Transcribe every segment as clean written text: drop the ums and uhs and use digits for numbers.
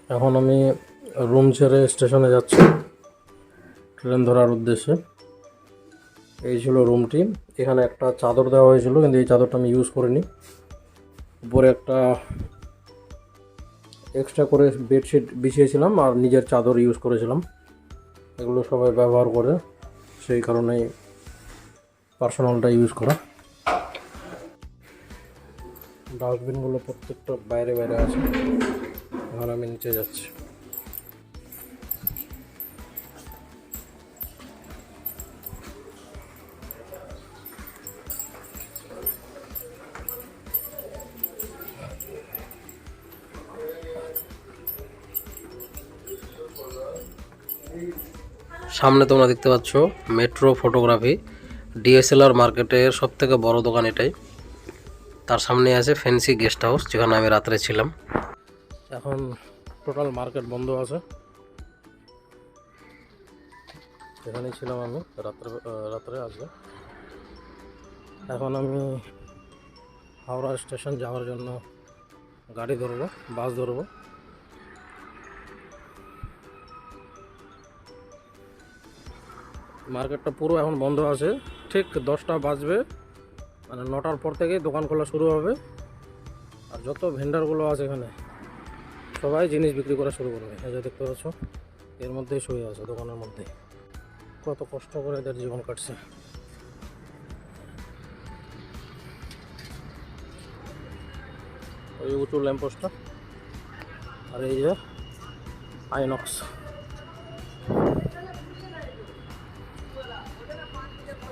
এখন আমি রুম ছেড়ে স্টেশনে যাচ্ছি ট্রেন ধরার উদ্দেশ্যে। এই ছিল রুমটি। এখানে একটা চাদর দেওয়া হয়েছিল, কিন্তু এই চাদরটা আমি ইউজ করিনি। উপরে একটা এক্সট্রা করে বেডশিট বিছিয়েছিলাম আর নিজের চাদর ইউজ করেছিলাম। এগুলো সবাই ব্যবহার করে, সেই কারণেই পার্সোনালটা ইউজ করা। ডাস্টবিনগুলো প্রত্যেকটা বাইরে বাইরে আছে। এখন আমি নিচে যাচ্ছি। সামনে তোমরা দেখতে পাচ্ছ মেট্রো ফটোগ্রাফি ডিএসএলআর মার্কেটের সব থেকে বড় দোকান এটাই। তার সামনে আছে ফ্যান্সি গেস্ট হাউস, যেখানে আমি রাত্রে ছিলাম। এখন টোটাল মার্কেট বন্ধ আছে, এখানেই ছিলাম আমি রাত্রে আজকে। এখন আমি হাওড়া স্টেশন যাওয়ার জন্য গাড়ি ধরবো, বাস ধরবো। মার্কেটটা পুরো এখন বন্ধ আছে। ঠিক 10টা বাজবে, মানে 9টার পর থেকেই দোকান খোলা শুরু হবে। আর যত ভেন্ডারগুলো আছে এখানে সবাই জিনিস বিক্রি করা শুরু করবে। এই যে দেখতে পাচ্ছ, এর মধ্যেই শুয়ে আছে দোকানের মধ্যেই। কত কষ্ট করে এদের জীবন কাটছে। ওই উঁচু ল্যাম্পপোস্টটা, আর এই যে আইনক্স।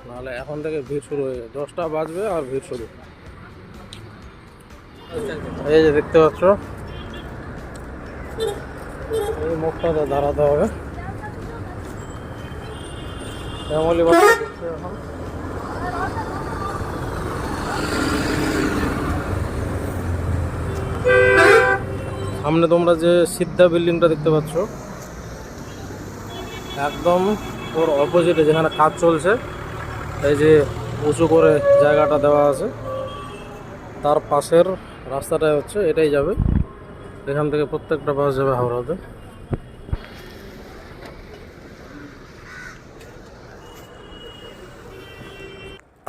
নাহলে এখন থেকে ভিড় শুরু হয়ে যাবে। 10টা বাজবে আর ভিড় শুরু। এই যে দেখতে পাচ্ছ, এই মুখটাতে দাঁড়াতে হবে। ফ্যামিলি বাস দেখছে এখন। সামনে তোমরা যে সিদ্ধা বিল্ডিংটা দেখতে পাচ্ছ, একদম ওর অপোজিটে যেখানে কাজ চলছে, এই যে উঁচু করে জায়গাটা দেওয়া আছে, তার পাশের রাস্তাটাই হচ্ছে এটাই যাবে। এখান থেকে প্রত্যেকটা বাস যাবে হাওড়াতে।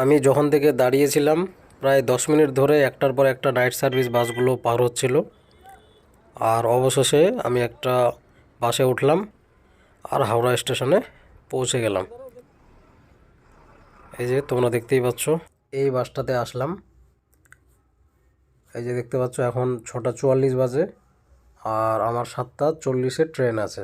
আমি যখন থেকে দাঁড়িয়েছিলাম প্রায় 10 মিনিট ধরে একটার পর একটা নাইট সার্ভিস বাসগুলো পার হচ্ছিল। আর অবশেষে আমি একটা বাসে উঠলাম আর হাওড়া স্টেশনে পৌঁছে গেলাম। এই যে তোমরা দেখতেই পাচ্ছ, এই বাসটাতে আসলাম। এই যে দেখতে পাচ্ছ, এখন 6টা 44 বাজে আর আমার 7টা 40-এ ট্রেন আছে।